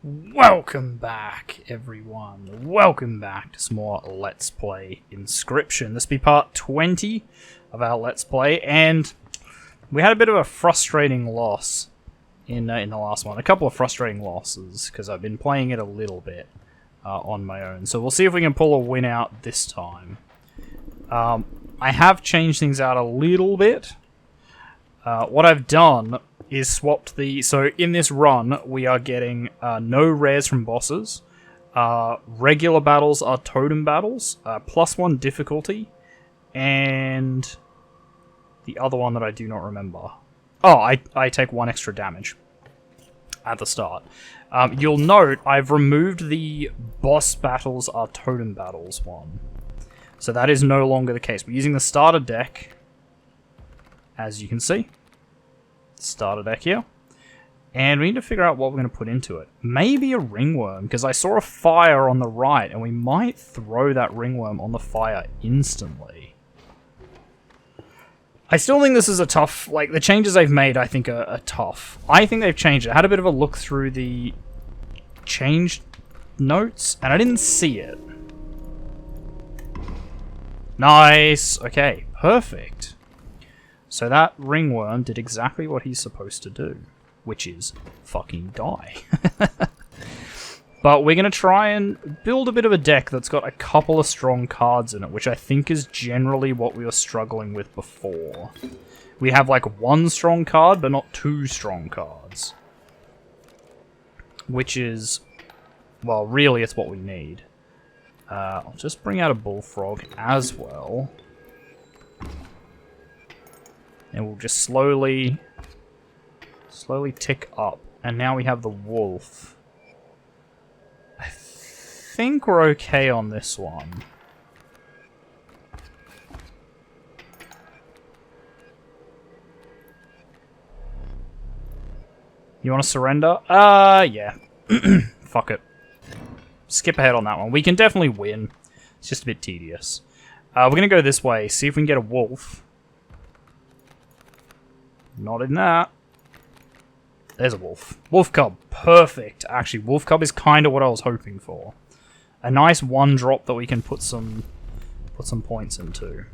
Welcome back, everyone. Welcome back to some more Let's Play Inscryption. This will be part 20 of our Let's Play, and we had a bit of a frustrating loss in the last one. A couple of frustrating losses, because I've been playing it a little bit on my own. So we'll see if we can pull a win out this time. I have changed things out a little bit. What I've done is swapped the... So in this run, we are getting no rares from bosses. Regular battles are totem battles, +1 difficulty, and the other one that I do not remember. Oh, I take 1 extra damage at the start. You'll note I've removed the boss battles are totem battles one. So that is no longer the case. We're using the starter deck, as you can see. Starter deck here. And we need to figure out what we're going to put into it. Maybe a ringworm, because I saw a fire on the right, and we might throw that ringworm on the fire instantly. I still think this is a tough... Like, the changes they've made, I think, are tough. I think they've changed it. I had a bit of a look through the changed notes, and I didn't see it. Nice! Okay, perfect. So that ringworm did exactly what he's supposed to do, which is fucking die. But we're going to try and build a bit of a deck that's got a couple of strong cards in it, which I think is generally what we were struggling with before. We have like 1 strong card, but not 2 strong cards. Which is, well, really it's what we need. I'll just bring out a bullfrog as well. And we'll just slowly tick up. And now we have the wolf. I think we're okay on this one. You want to surrender? Yeah. Fuck it. Skip ahead on that one. We can definitely win. It's just a bit tedious. We're going to go this way, see if we can get a wolf. Not in that. There's a wolf. Wolf cub. Perfect. Actually, wolf cub is kind of what I was hoping for. A nice 1-drop that we can put some points into.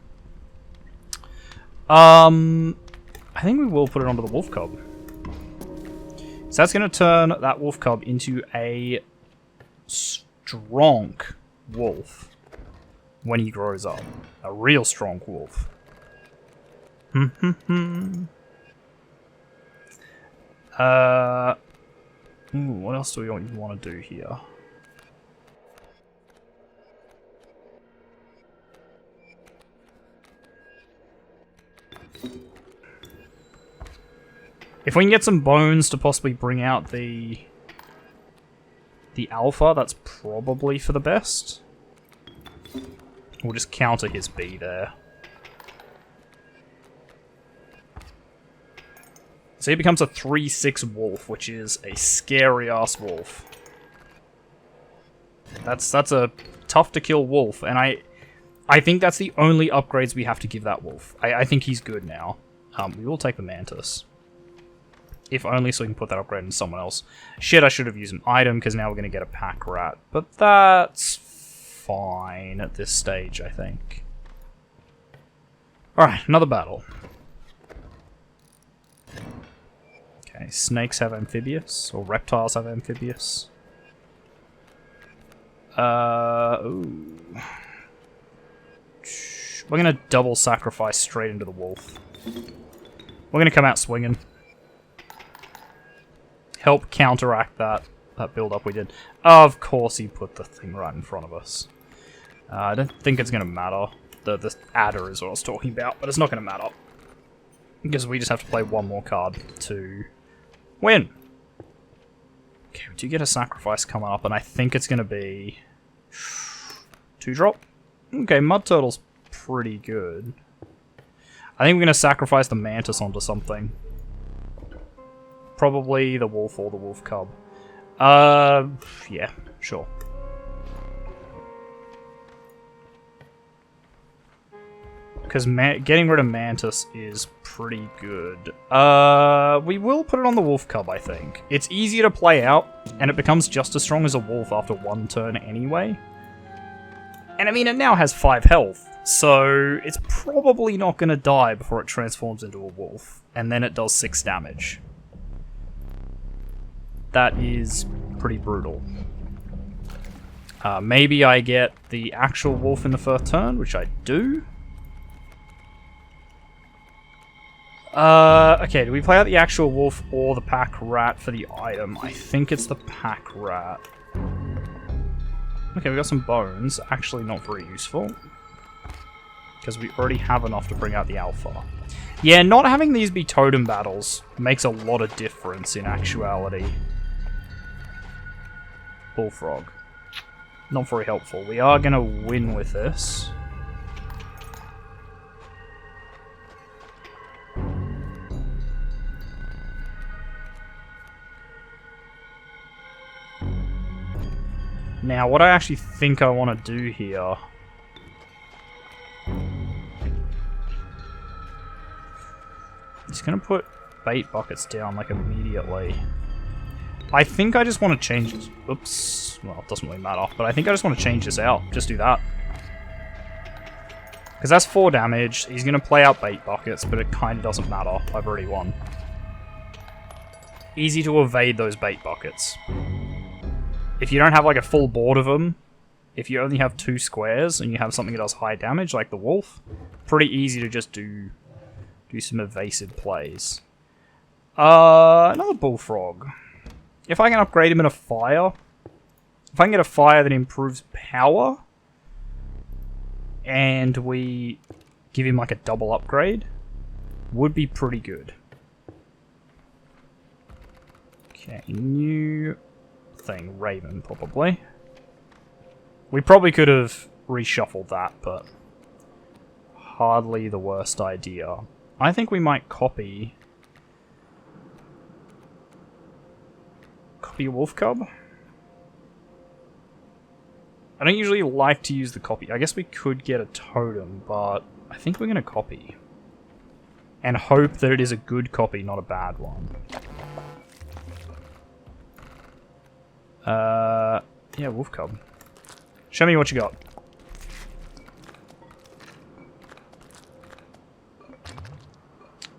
I think we will put it onto the wolf cub. So that's going to turn that wolf cub into a strong wolf when he grows up. A real strong wolf. What else do we want to do here? If we can get some bones to possibly bring out the alpha, that's probably for the best. We'll just counter his B there. So he becomes a 3/6 wolf, which is a scary-ass wolf. That's a tough-to-kill wolf, and I think that's the only upgrades we have to give that wolf. I think he's good now. We will take the mantis. If only so we can put that upgrade in someone else. Shit, I should have used an item, because now we're going to get a pack rat. But that's fine at this stage, I think. Alright, another battle. Okay, snakes have amphibious, or reptiles have amphibious. Ooh. We're gonna double sacrifice straight into the wolf. We're gonna come out swinging. Help counteract that build up we did. Of course he put the thing right in front of us. I don't think it's gonna matter. The adder is what I was talking about, but it's not gonna matter. Because we just have to play 1 more card to win. Okay, we do get a sacrifice coming up, and I think it's going to be 2-drop. Okay, Mud Turtle's pretty good. I think we're going to sacrifice the mantis onto something. Probably the wolf or the wolf cub. Yeah, sure. Because getting rid of Mantis is pretty good. We will put it on the Wolf Cub, I think. It's easier to play out, and it becomes just as strong as a wolf after one turn anyway. And I mean, it now has 5 health, so it's probably not going to die before it transforms into a wolf. And then it does 6 damage. That is pretty brutal. Maybe I get the actual wolf in the first turn, which I do. Okay, do we play out the actual wolf or the pack rat for the item? I think it's the pack rat. Okay, we got some bones. Actually not very useful. Because we already have enough to bring out the alpha. Yeah, not having these be totem battles makes a lot of difference in actuality. Bullfrog. Not very helpful. We are going to win with this. Now, what I actually think I want to do here... He's going to put bait buckets down, like, immediately. I think I just want to change... Oops. Well, it doesn't really matter. But I think I just want to change this out. Just do that. Because that's 4 damage. He's going to play out bait buckets, but it kind of doesn't matter. I've already won. Easy to evade those bait buckets. If you don't have like a full board of them, if you only have 2 squares and you have something that does high damage, like the wolf, pretty easy to just do some evasive plays. Another bullfrog. If I can upgrade him in a fire, if I can get a fire that improves power, and we give him like a double upgrade, would be pretty good. Okay, new thing, Raven, probably. We probably could have reshuffled that, but hardly the worst idea. I think we might copy a wolf cub. I don't usually like to use the copy. I guess we could get a totem, but I think we're going to copy. And hope that it is a good copy, not a bad one. Yeah, wolf cub. Show me what you got.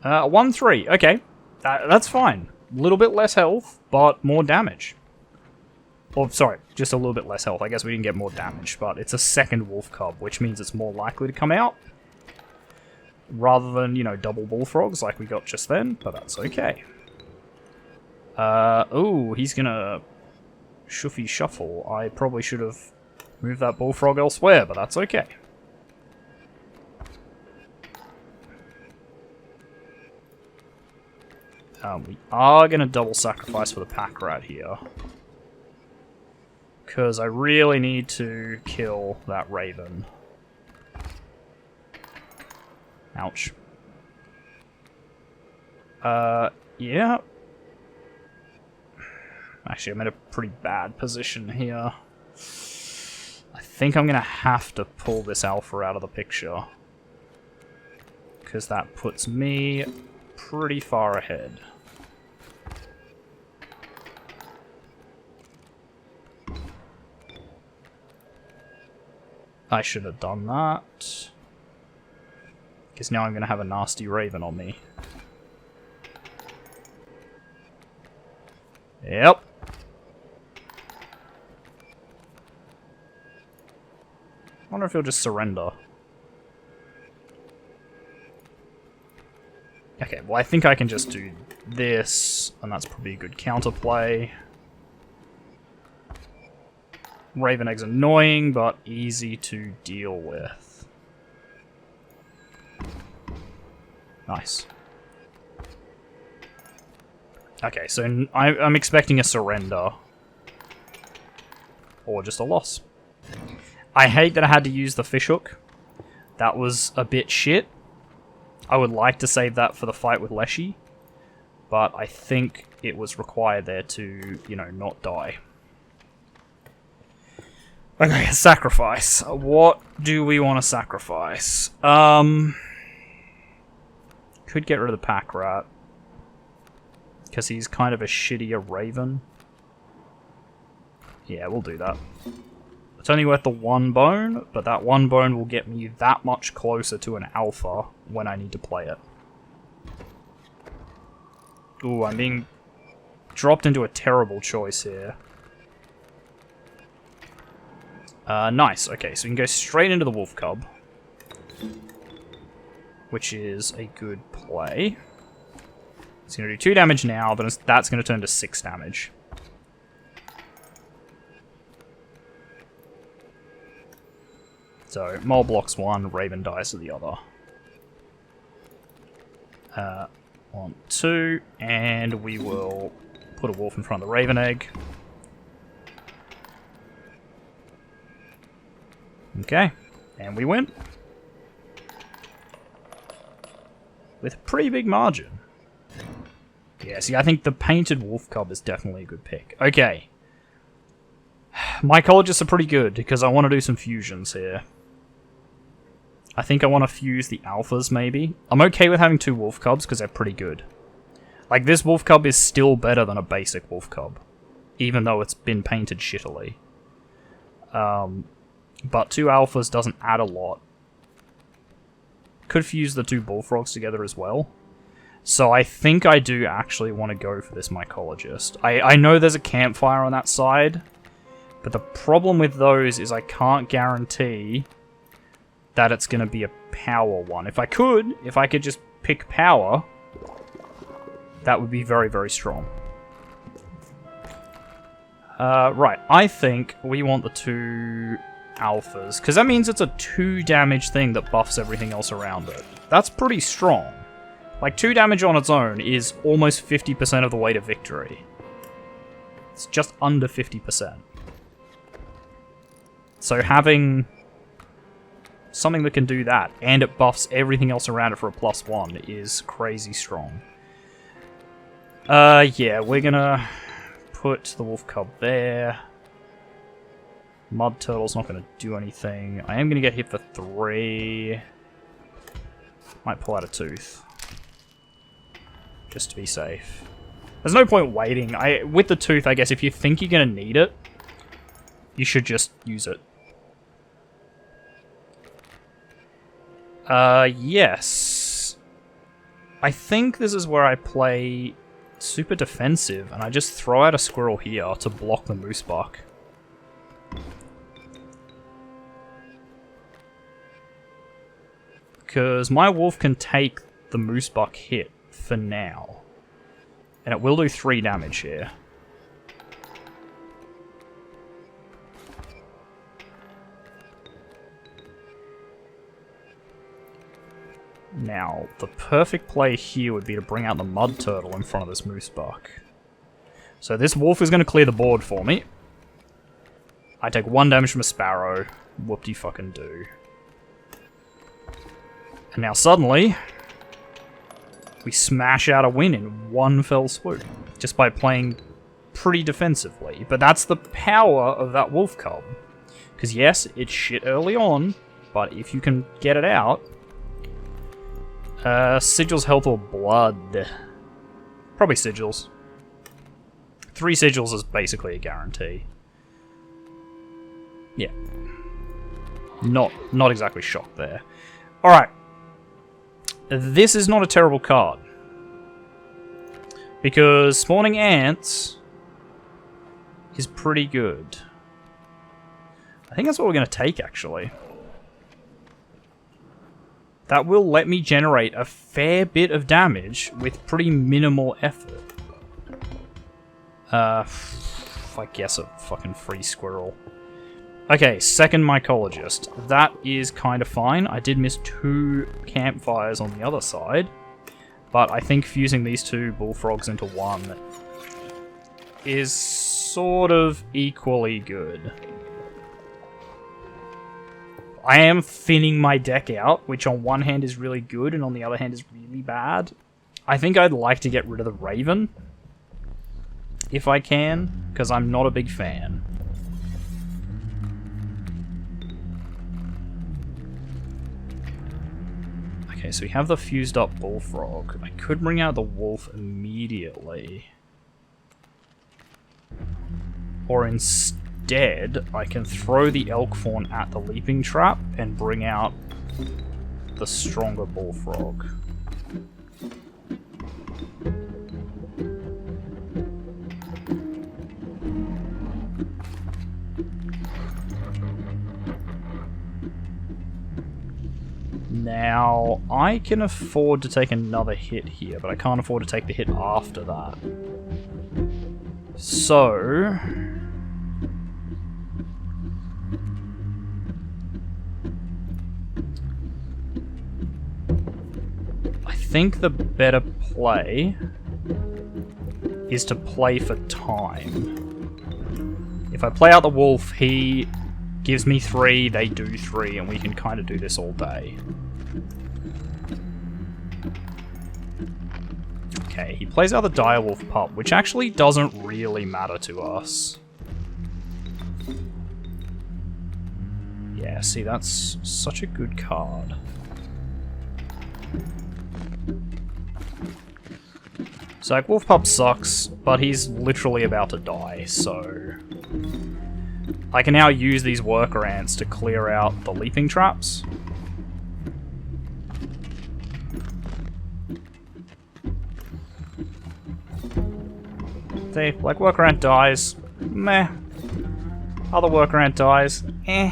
Uh, 1-3. Okay, that's fine. A little bit less health, but more damage. Or, sorry, just a little bit less health. I guess we didn't get more damage, but it's a second wolf cub, which means it's more likely to come out. Rather than, you know, double bullfrogs like we got just then, but that's okay. Ooh, he's gonna... Shuffy shuffle. I probably should have moved that bullfrog elsewhere, but that's okay. We are going to double sacrifice for the pack rat here. Because I really need to kill that raven. Ouch. Yeah. Actually, I'm in a pretty bad position here. I think I'm going to have to pull this alpha out of the picture. Because that puts me pretty far ahead. I should have done that. Because now I'm going to have a nasty raven on me. Yep. I wonder if he'll just surrender. Okay, well I think I can just do this, and that's probably a good counterplay. Raven Egg's annoying, but easy to deal with. Nice. Okay, so I'm expecting a surrender. Or just a loss. I hate that I had to use the fishhook. That was a bit shit. I would like to save that for the fight with Leshy. But I think it was required there to, you know, not die. Okay, sacrifice. What do we want to sacrifice? Could get rid of the pack rat. Because he's kind of a shittier raven. Yeah, we'll do that. It's only worth the 1 bone, but that 1 bone will get me that much closer to an alpha when I need to play it. Ooh, I'm being dropped into a terrible choice here. Nice. Okay, so we can go straight into the wolf cub. Which is a good play. It's going to do 2 damage now, but that's going to turn to 6 damage. So, Mole blocks 1, Raven dies to the other. 1, 2, and we will put a wolf in front of the Raven egg. Okay, and we win. With a pretty big margin. Yeah, see, I think the painted wolf cub is definitely a good pick. Okay. Mycologists are pretty good, because I want to do some fusions here. I think I want to fuse the alphas, maybe. I'm okay with having 2 wolf cubs, because they're pretty good. Like, this wolf cub is still better than a basic wolf cub. Even though it's been painted shittily. But 2 alphas doesn't add a lot. Could fuse the 2 bullfrogs together as well. So I think I do actually want to go for this mycologist. I know there's a campfire on that side. But the problem with those is I can't guarantee that it's going to be a power one. If I could just pick power, that would be very, very strong. Right, I think we want the 2 alphas, because that means it's a 2 damage thing that buffs everything else around it. That's pretty strong. Like, 2 damage on its own is almost 50% of the way to victory. It's just under 50%. So having something that can do that, and it buffs everything else around it for a +1, is crazy strong. Yeah, we're gonna put the wolf cub there. Mud turtle's not gonna do anything. I am gonna get hit for 3. Might pull out a tooth. Just to be safe. There's no point waiting. With the tooth, I guess, if you think you're gonna need it, you should just use it. Yes. I think this is where I play super defensive, and I just throw out a squirrel here to block the moose buck. Because my wolf can take the moose buck hit for now. And it will do 3 damage here. Now, the perfect play here would be to bring out the mud turtle in front of this moose buck. So this wolf is going to clear the board for me. I take 1 damage from a sparrow. Whoop-de-fucking-do. And now suddenly, we smash out a win in 1 fell swoop. Just by playing pretty defensively. But that's the power of that wolf cub. Because yes, it's shit early on, but if you can get it out... sigils, health, or blood? Probably sigils. 3 sigils is basically a guarantee. Yeah. Not exactly shocked there. Alright. This is not a terrible card. Because spawning ants is pretty good. I think that's what we're going to take, actually. That will let me generate a fair bit of damage with pretty minimal effort. I guess a fucking free squirrel. Okay, second mycologist. That is kind of fine. I did miss 2 campfires on the other side. But I think fusing these 2 bullfrogs into 1 is sort of equally good. I am thinning my deck out, which on one hand is really good and on the other hand is really bad. I think I'd like to get rid of the Raven, if I can, because I'm not a big fan. Okay, so we have the fused up bullfrog. I could bring out the wolf immediately. Or instead, I can throw the elk fawn at the leaping trap and bring out the stronger bullfrog. Now, I can afford to take another hit here, but I can't afford to take the hit after that. So... I think the better play is to play for time. If I play out the wolf, he gives me 3, they do 3, and we can kind of do this all day. Okay, he plays out the direwolf pup, which actually doesn't really matter to us. Yeah, see, that's such a good card. So, like, wolf pup sucks, but he's literally about to die, so... I can now use these worker ants to clear out the leaping traps. See, like, worker ant dies, meh. Other worker ant dies, eh.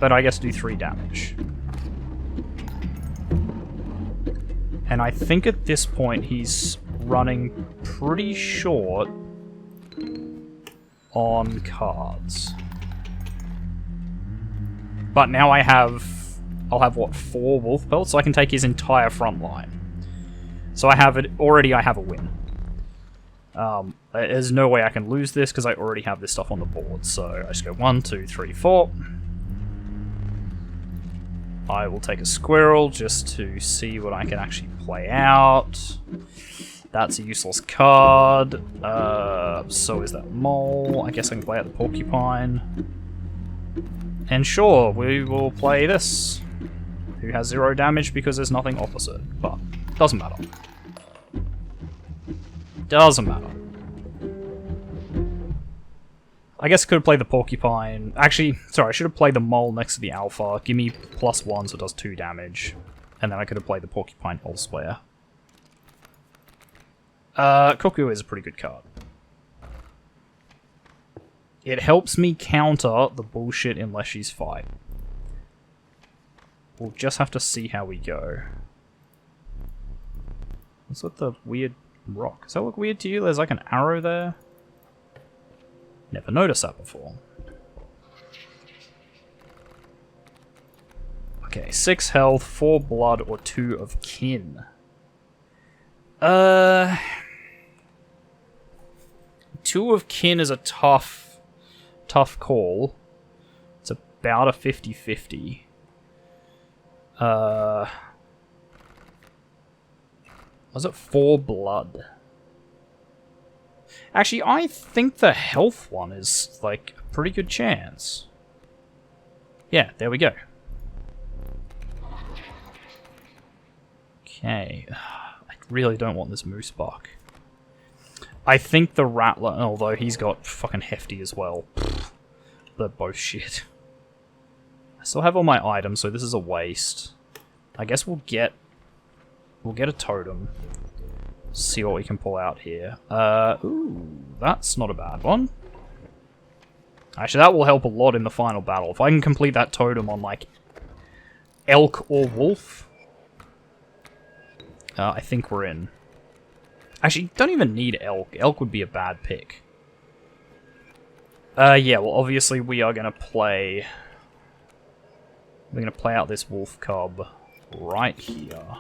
But I guess do 3 damage. And I think at this point he's running pretty short on cards. But now I'll have what, 4 wolf pelts, so I can take his entire front line. So I have a win. There's no way I can lose this because I already have this stuff on the board. So I just go 1, 2, 3, 4. I will take a squirrel just to see what I can actually play out. That's a useless card. So is that mole. I guess I can play out the porcupine. And sure, we will play this. Who has 0 damage because there's nothing opposite. But doesn't matter. Doesn't matter. I guess I could have played the porcupine. Actually, sorry, I should have played the mole next to the alpha. Give me +1 so it does 2 damage. And then I could have played the porcupine elsewhere. Cuckoo is a pretty good card. It helps me counter the bullshit in Leshy's fight. We'll just have to see how we go. What's with the weird rock? Does that look weird to you? There's like an arrow there. Never noticed that before. Okay, 6 health, 4 blood, or 2 of kin. 2 of kin is a tough call. It's about a 50-50. Was it 4 blood? Actually, I think the health one is, like, a pretty good chance. Yeah, there we go. Okay. I really don't want this moose buck. I think the rattler, although he's got fucking hefty as well. They're both shit. I still have all my items, so this is a waste. I guess we'll get a totem. See what we can pull out here. Ooh, that's not a bad one. Actually, that will help a lot in the final battle. If I can complete that totem on, like, elk or wolf, I think we're in. Actually, don't even need elk. Elk would be a bad pick. Yeah, well, obviously we are going to play... We're going to play out this wolf cub right here.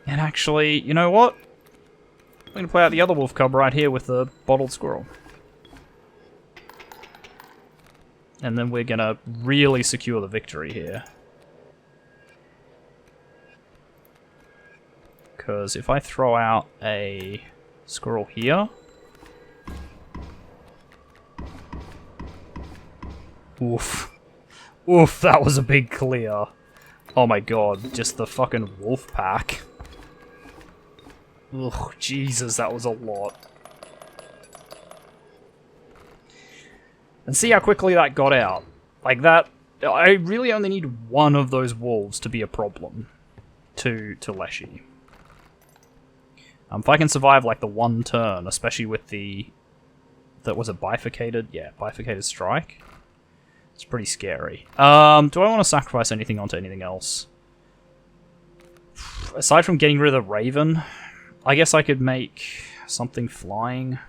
And actually, you know what? I'm going to play out the other wolf cub right here with the bottled squirrel. And then we're going to really secure the victory here. Because if I throw out a squirrel here... Oof. Oof, that was a big clear. Oh my god, just the fucking wolf pack. Ugh, Jesus, that was a lot. And see how quickly that got out. Like that, I really only need one of those wolves to be a problem to Leshy. If I can survive like the one turn, especially with the... That was a bifurcated? Yeah, bifurcated strike. It's pretty scary. Do I want to sacrifice anything onto anything else? Aside from getting rid of the Raven, I guess I could make something flying.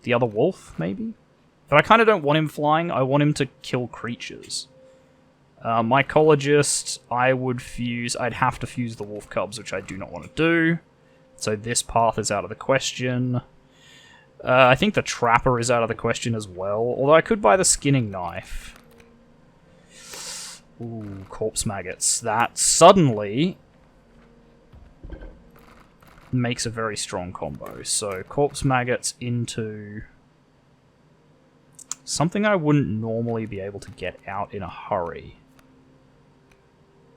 The other wolf, maybe? But I kind of don't want him flying. I want him to kill creatures. Mycologist, I would fuse... I'd have to fuse the wolf cubs, which I do not want to do. So this path is out of the question. I think the trapper is out of the question as well. Although I could buy the skinning knife. Ooh, corpse maggots. That suddenly makes a very strong combo. So corpse maggots into something I wouldn't normally be able to get out in a hurry.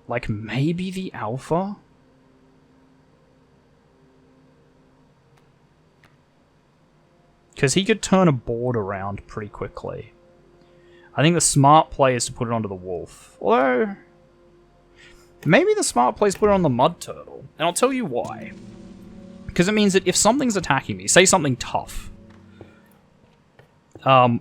Like maybe the alpha? Because he could turn a board around pretty quickly. I think the smart play is to put it onto the wolf. Although, maybe the smart play is to put it on the mud turtle. And I'll tell you why. Because it means that if something's attacking me, say something tough, I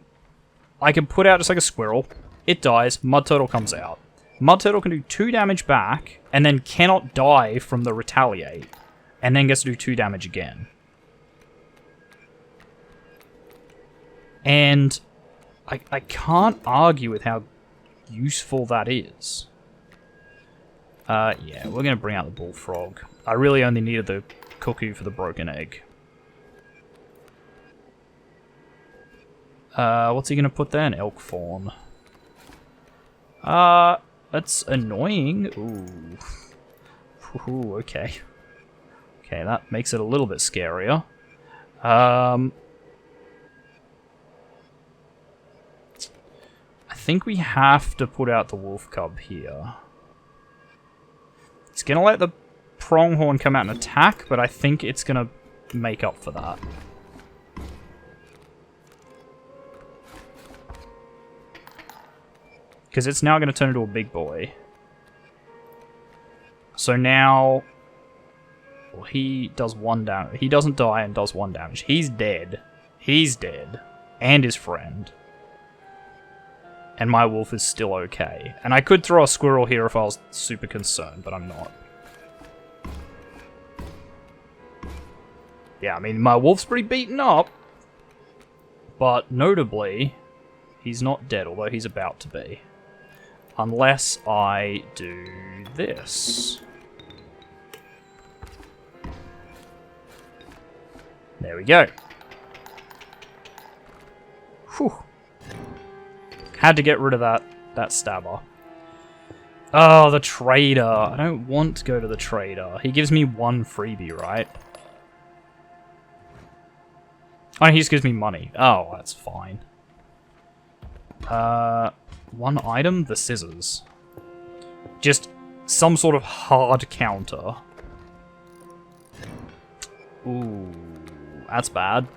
can put out just like a squirrel, it dies, mud turtle comes out. Mud turtle can do 2 damage back, and then cannot die from the retaliate, and then gets to do 2 damage again. And I can't argue with how useful that is. Yeah, we're going to bring out the bullfrog. I really only needed the cuckoo for the broken egg. What's he going to put there? An elk fawn. That's annoying. Ooh. Ooh, okay. Okay, that makes it a little bit scarier. I think we have to put out the wolf cub here. It's going to let the pronghorn come out and attack, but I think it's going to make up for that. Because it's now going to turn into a big boy. So now... Well, he does 1 damage. He doesn't die and does 1 damage. He's dead. He's dead. And his friend. And my wolf is still okay. And I could throw a squirrel here if I was super concerned, but I'm not. Yeah, I mean, my wolf's pretty beaten up. But notably, he's not dead, although he's about to be. Unless I do this. There we go. Whew. Had to get rid of that stabber. Oh, the trader. I don't want to go to the trader. He gives me 1 freebie, right? Oh, he just gives me money. Oh, that's fine. 1 item? The scissors. Just some sort of hard counter. Ooh, that's bad.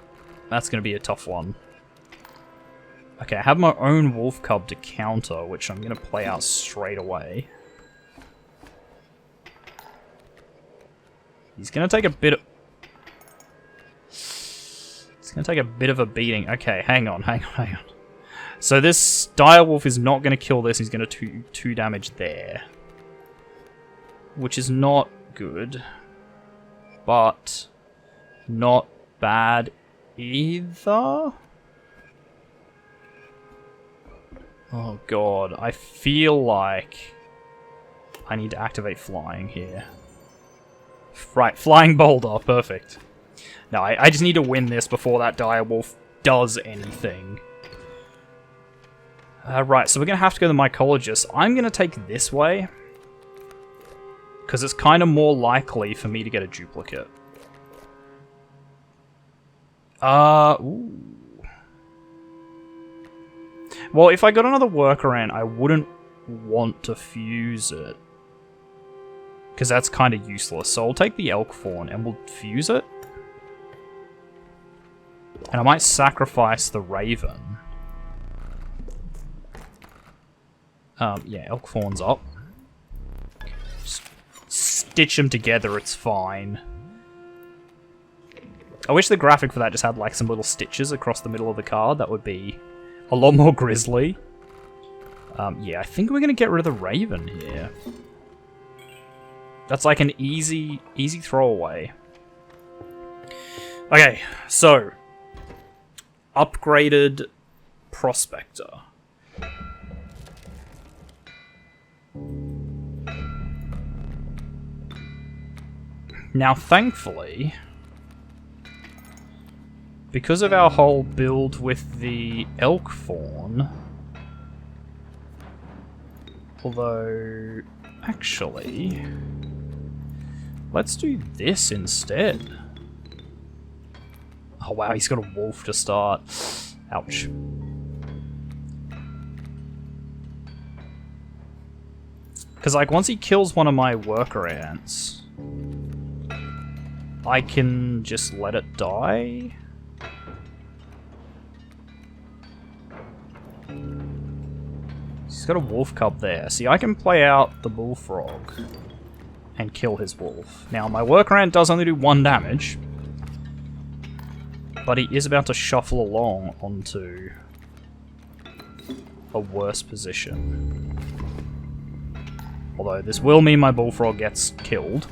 That's going to be a tough one. Okay, I have my own wolf cub to counter, which I'm going to play out straight away. He's going to take a bit of... It's going to take a bit of a beating. Okay, hang on. So this direwolf is not going to kill this. He's going to do 2 damage there. Which is not good. But not bad either. Oh god, I feel like I need to activate flying here. Right, flying boulder, perfect. No, I just need to win this before that direwolf does anything. Right, so we're going to have to go to the mycologist. I'm going to take this way. Because it's kind of more likely for me to get a duplicate. Ooh. Well, if I got another workaround, I wouldn't want to fuse it, because that's kind of useless. So I'll take the elk fawn and we'll fuse it. And I might sacrifice the raven. Yeah, elk fawn's up. Just stitch them together, it's fine. I wish the graphic for that just had like some little stitches across the middle of the card. That would be a lot more grisly. Yeah, I think we're going to get rid of the raven here. That's like an easy throwaway. Okay, so upgraded prospector. Now, thankfully, because of our whole build with the elk fawn, although, actually, let's do this instead. Oh wow, he's got a wolf to start. Ouch. Because, like, once he kills one of my worker ants, I can just let it die. He's got a wolf cub there. See, I can play out the bullfrog and kill his wolf. Now, my worker ant does only do 1 damage, but he is about to shuffle along onto a worse position. Although, this will mean my bullfrog gets killed.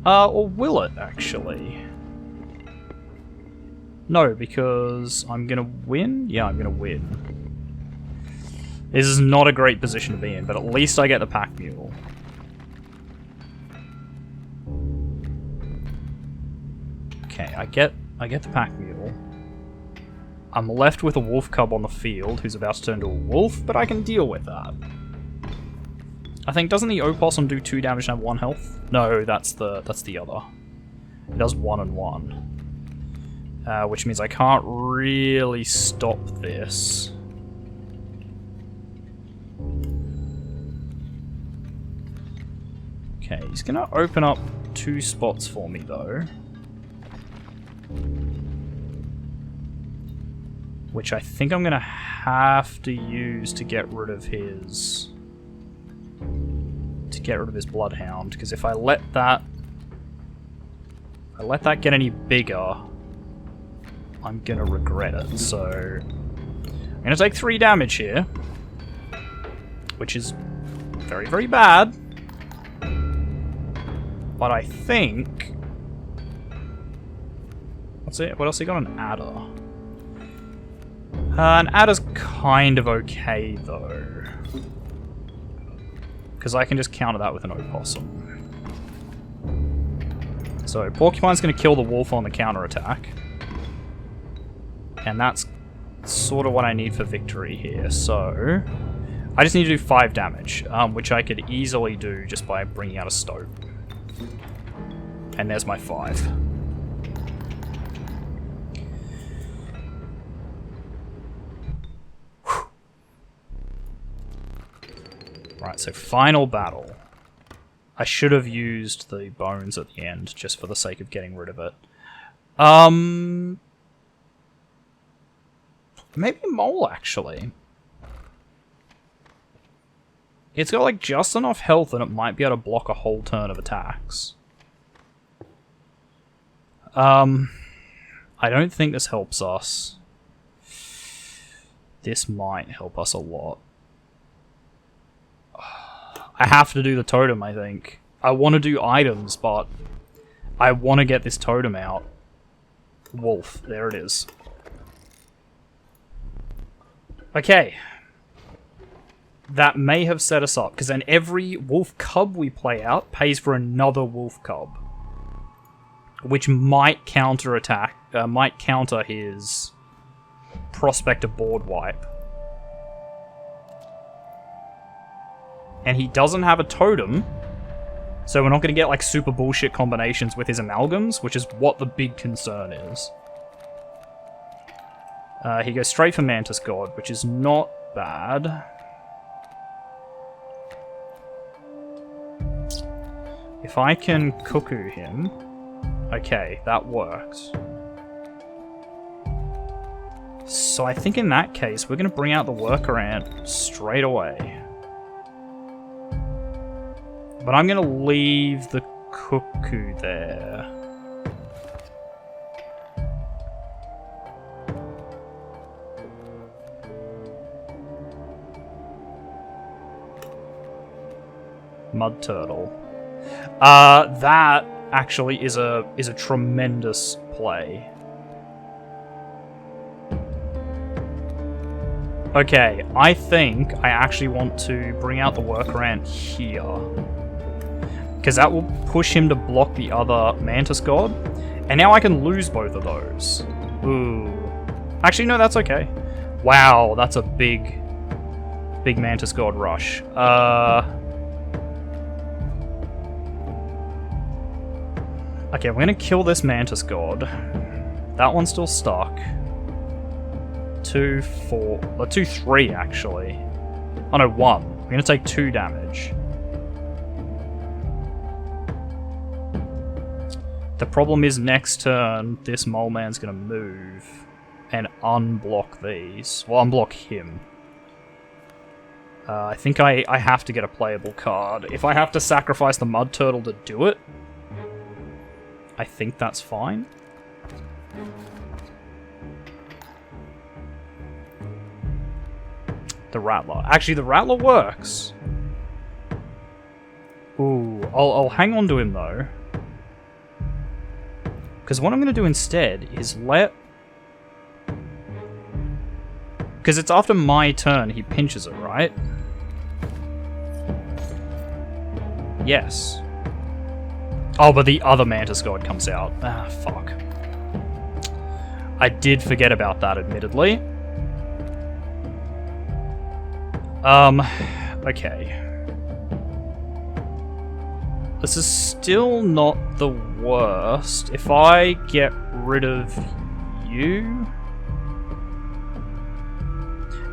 Or will it, actually? No, because I'm gonna win? Yeah, I'm gonna win. This is not a great position to be in, but at least I get the pack mule. Okay, I get the pack mule. I'm left with a wolf cub on the field who's about to turn to a wolf, but I can deal with that. I think, doesn't the opossum do 2 damage and have 1 health? No, that's the other. It does 1 and 1. Which means I can't really stop this. Okay, he's gonna open up 2 spots for me though. Which I think I'm gonna have to use to get rid of his... bloodhound, because if I let that get any bigger, I'm gonna regret it. So I'm gonna take 3 damage here, which is very, very bad. But I think... What's it? What else he got? An adder. An adder's kind of okay though, because I can just counter that with an opossum. So Porcupine's going to kill the wolf on the counter attack. And that's sort of what I need for victory here. So I just need to do 5 damage, which I could easily do just by bringing out a stoat. And there's my 5. Right, so final battle. I should have used the bones at the end, just for the sake of getting rid of it. Maybe mole, actually. It's got, like, just enough health and it might be able to block a whole turn of attacks. I don't think this helps us. This might help us a lot. I have to do the totem, I think. I want to do items, but I want to get this totem out. Wolf, there it is. Okay. That may have set us up, because then every wolf cub we play out pays for another wolf cub. Which might counter his prospector board wipe. And he doesn't have a totem, so we're not going to get like super bullshit combinations with his amalgams, which is what the big concern is. He goes straight for Mantis God, which is not bad. If I can cuckoo him... Okay, that works. So I think in that case, we're going to bring out the worker ant straight away. But I'm going to leave the cuckoo there. Mud turtle. That actually is a tremendous play. Okay, I think I actually want to bring out the worker ant here. Because that will push him to block the other Mantis God. And now I can lose both of those. Ooh. Actually, no, that's okay. Wow, that's a big Mantis God rush. Okay, I'm going to kill this Mantis God. That one's still stuck. 2, 4... 2, 3, actually. Oh, no, 1. I'm going to take 2 damage. The problem is next turn, this mole man's going to move and unblock these. Well, unblock him. I think I have to get a playable card. If I have to sacrifice the mud turtle to do it, I think that's fine. The Rattler. Actually, the Rattler works. Ooh, I'll hang on to him though. Because what I'm going to do instead is let... Because it's after my turn he pinches it, right? Yes. Oh, but the other Mantis God comes out. Ah, fuck. I did forget about that, admittedly. Okay. This is still not the worst. If I get rid of you...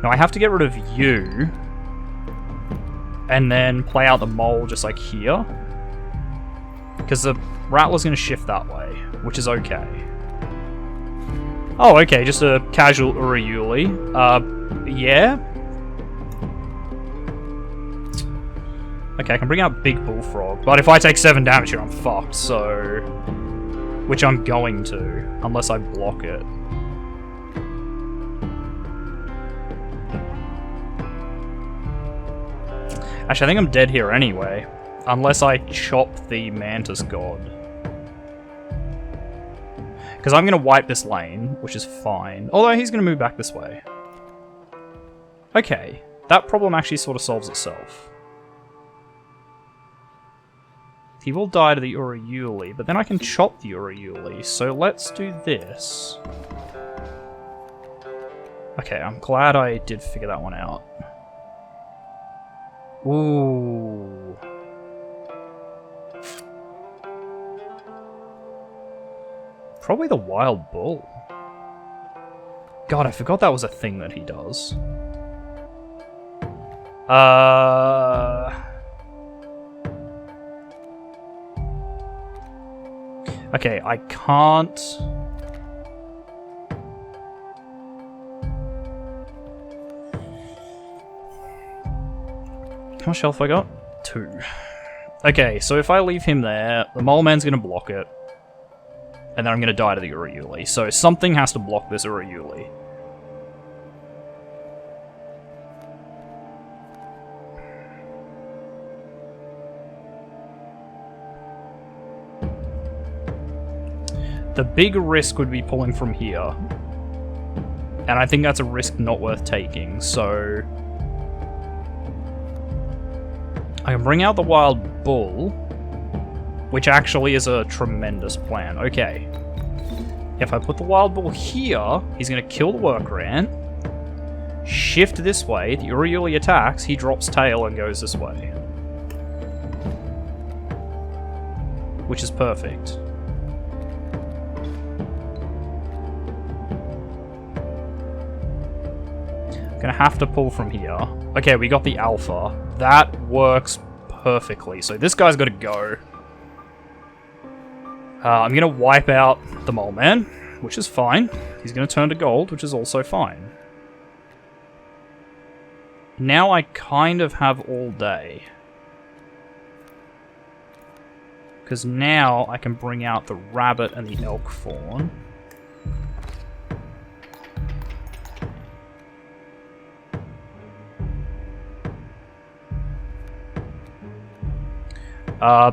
No, I have to get rid of you. And then play out the mole just like here. Because the Rattler's going to shift that way, which is okay. Oh, okay, just a casual Uriuli. Yeah? Okay, I can bring out Big Bullfrog, but if I take 7 damage here, I'm fucked, so... Which I'm going to, unless I block it. Actually, I think I'm dead here anyway. Unless I chop the Mantis God. Because I'm going to wipe this lane, which is fine. Although he's going to move back this way. Okay, that problem actually sort of solves itself. He will die to the Uriuli, but then I can chop the Uriuli, so let's do this. Okay, I'm glad I did figure that one out. Ooh. Probably the Wild Bull. God, I forgot that was a thing that he does. Okay, I can't... How much health have I got? 2. Okay, so if I leave him there, the Mole Man's going to block it. And then I'm going to die to the Uriuli. So something has to block this Uriuli. The big risk would be pulling from here. And I think that's a risk not worth taking, so... I can bring out the Wild Bull, which actually is a tremendous plan. Okay. If I put the Wild Bull here, he's going to kill the Worker Ant, shift this way, the Uriuli attacks, he drops tail and goes this way. Which is Gonna have to pull from here. Okay, we got the alpha. That works perfectly. So this guy's got to go. I'm gonna wipe out the mole man, which is fine. He's gonna turn to gold, which is also fine. Now I kind of have all day. Because now I can bring out the rabbit and the elk fawn.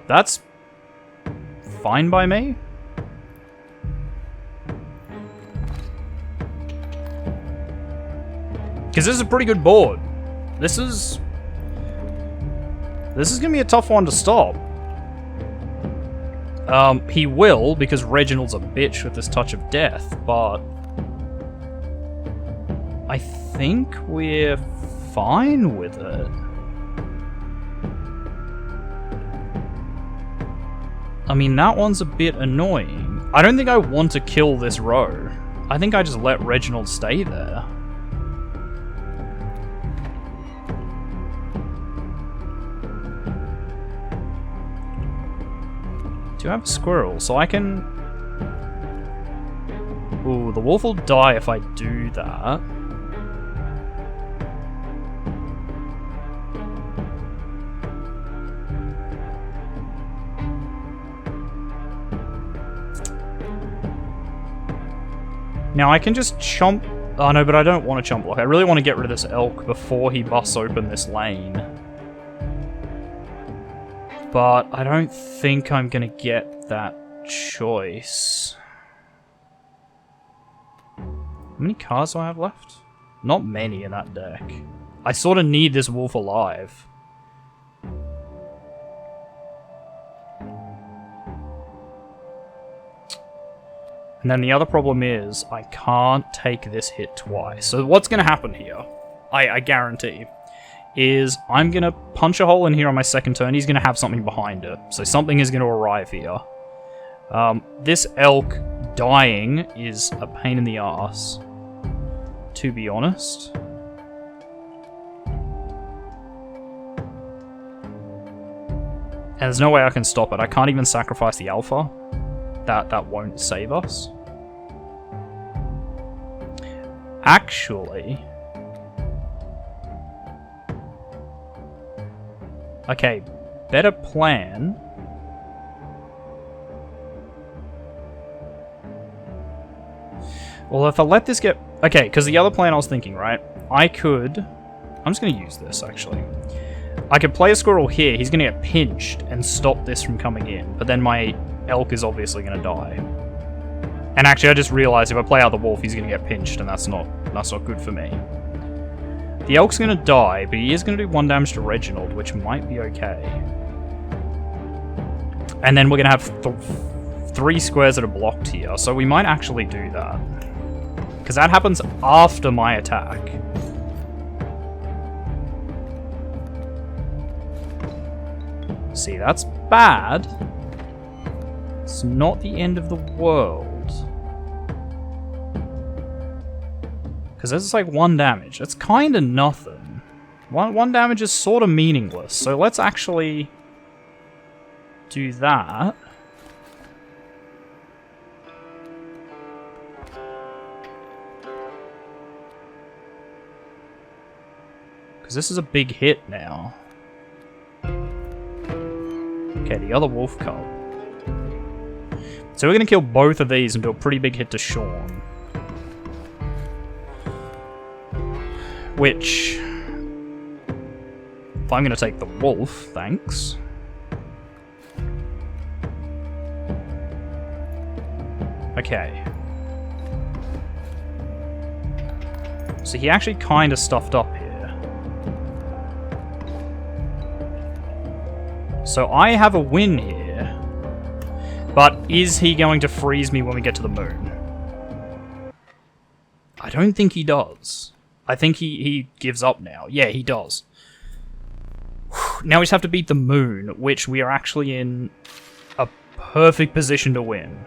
That's fine by me. Because this is a pretty good board. This is gonna be a tough one to stop. He will, because Reginald's a bitch with this touch of death, but I think we're fine with it. I mean, that one's a bit annoying. I don't think I want to kill this row. I think I just let Reginald stay there. Do have a squirrel, so I can... Ooh, the wolf will die if I do that. Now I can just chomp... Oh no, but I don't want to chomp block. I really want to get rid of this elk before he busts open this lane. But I don't think I'm going to get that choice. How many cards do I have left? Not many in that deck. I sort of need this wolf alive. And then the other problem is, I can't take this hit twice. So what's going to happen here, I guarantee, is I'm going to punch a hole in here on my second turn. He's going to have something behind it. So something is going to arrive here. This elk dying is a pain in the ass, to be honest. And there's no way I can stop it. I can't even sacrifice the alpha. That won't save us. Actually... Okay, better plan. Well, if I let this get... Okay, because the other plan I was thinking, right? I could... I'm just going to use this, actually. I could play a squirrel here. He's going to get pinched and stop this from coming in. But then my elk is obviously going to die. And actually, I just realized if I play out the wolf, he's going to get pinched, and that's not good for me. The elk's going to die, but he is going to do 1 damage to Reginald, which might be okay. And then we're going to have 3 squares that are blocked here, so we might actually do that. Because that happens after my attack. See, that's bad. It's not the end of the world. Because that's like 1 damage. That's kind of nothing. One damage is sort of meaningless. So let's actually do that. Because this is a big hit now. Okay, the other wolf cub. So we're going to kill both of these and do a pretty big hit to Sean. Which, if I'm going to take the wolf, thanks. Okay. So he actually kind of stuffed up here. So I have a win here. But is he going to freeze me when we get to the moon? I don't think he does. I think he gives up now. Yeah, he does. Now we just have to beat the moon, which we are actually in a perfect position to win.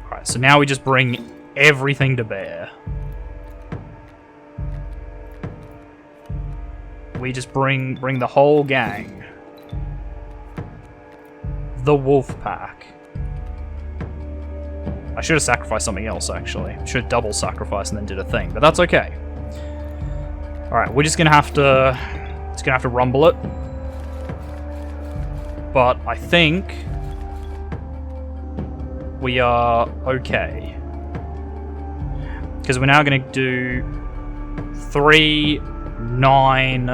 Alright, so now we just bring everything to bear. We just bring the whole gang. The wolf pack. I should have sacrificed something else, actually. Should have double sacrificed and then did a thing, but that's okay. Alright, we're just gonna have to... It's gonna have to rumble it. But I think... we are okay. Because we're now gonna do... 3, 9...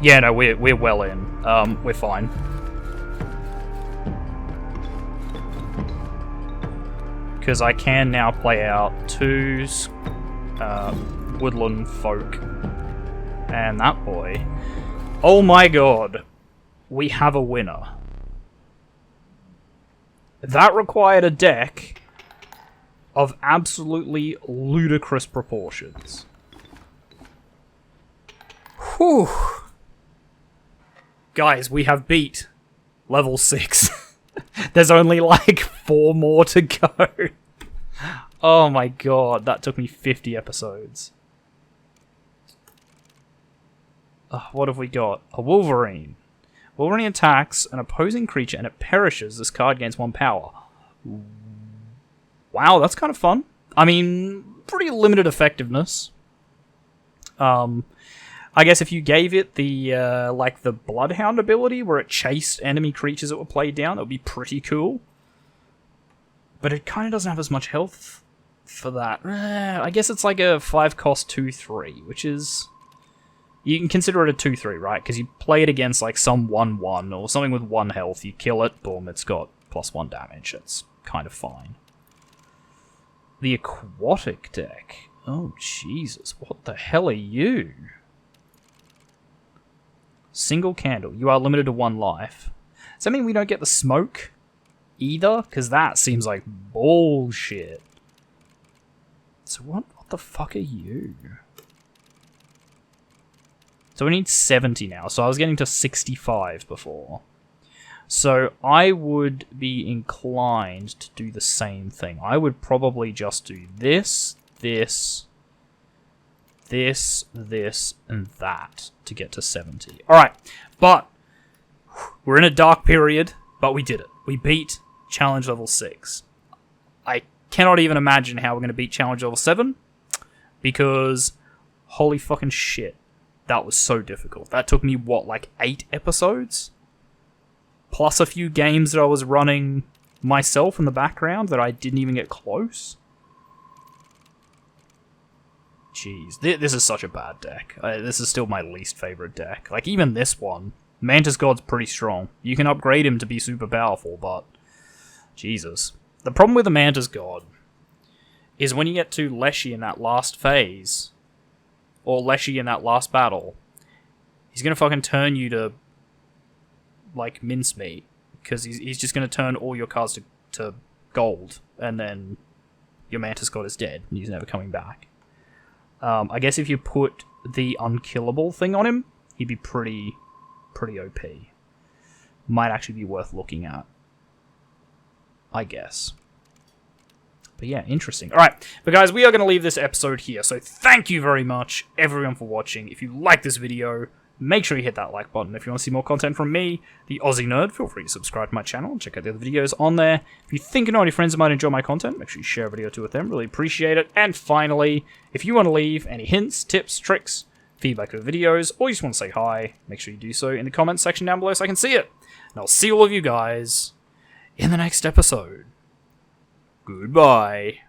Yeah, no, we're well in. We're fine. Because I can now play out 2 woodland folk and that boy. Oh my god, we have a winner. That required a deck of absolutely ludicrous proportions. Whew. Guys, we have beat level 6. There's only like 4 more to go. Oh my god, that took me 50 episodes. What have we got? A Wolverine. Wolverine attacks an opposing creature and it perishes. This card gains 1 power. Wow, that's kind of fun. I mean, pretty limited effectiveness. I guess if you gave it the like the Bloodhound ability where it chased enemy creatures that were played down, that would be pretty cool. But it kind of doesn't have as much health for that. I guess it's like a 5 cost 2/3, which is... You can consider it a 2/3, right? Because you play it against like some 1/1 or something with 1 health. You kill it, boom, it's got +1 damage. It's kind of fine. The aquatic deck. Oh, Jesus. What the hell are you? Single candle. You are limited to 1 life. Does that mean we don't get the smoke either? Because that seems like bullshit. So what the fuck are you? So we need 70 now. So I was getting to 65 before. So I would be inclined to do the same thing. I would probably just do this, this, and that to get to 70. Alright, but we're in a dark period, but we did it. We beat challenge level 6. I cannot even imagine how we're going to beat challenge level 7, because holy fucking shit, that was so difficult. That took me, what, like 8 episodes? Plus a few games that I was running myself in the background that I didn't even get close. Jeez, this is such a bad deck. This is still my least favorite deck. Like, even this one, Mantis God's pretty strong. You can upgrade him to be super powerful, but... Jesus. The problem with the Mantis God is when you get to Leshy in that last phase, or Leshy in that last battle, he's gonna fucking turn you to, like, mincemeat. Because he's just gonna turn all your cards to gold, and then your Mantis God is dead, and he's never coming back. I guess if you put the unkillable thing on him, he'd be pretty OP. Might actually be worth looking at, I guess. But yeah, interesting. Alright, but guys, we are going to leave this episode here. So thank you very much, everyone, for watching. If you like this video, make sure you hit that like button. If you want to see more content from me, the Aussie Nerd, feel free to subscribe to my channel and check out the other videos on there. If you think you know any friends that might enjoy my content, make sure you share a video or two with them. Really appreciate it. And finally, if you want to leave any hints, tips, tricks, feedback of the videos, or you just want to say hi, make sure you do so in the comments section down below so I can see it. And I'll see all of you guys in the next episode. Goodbye.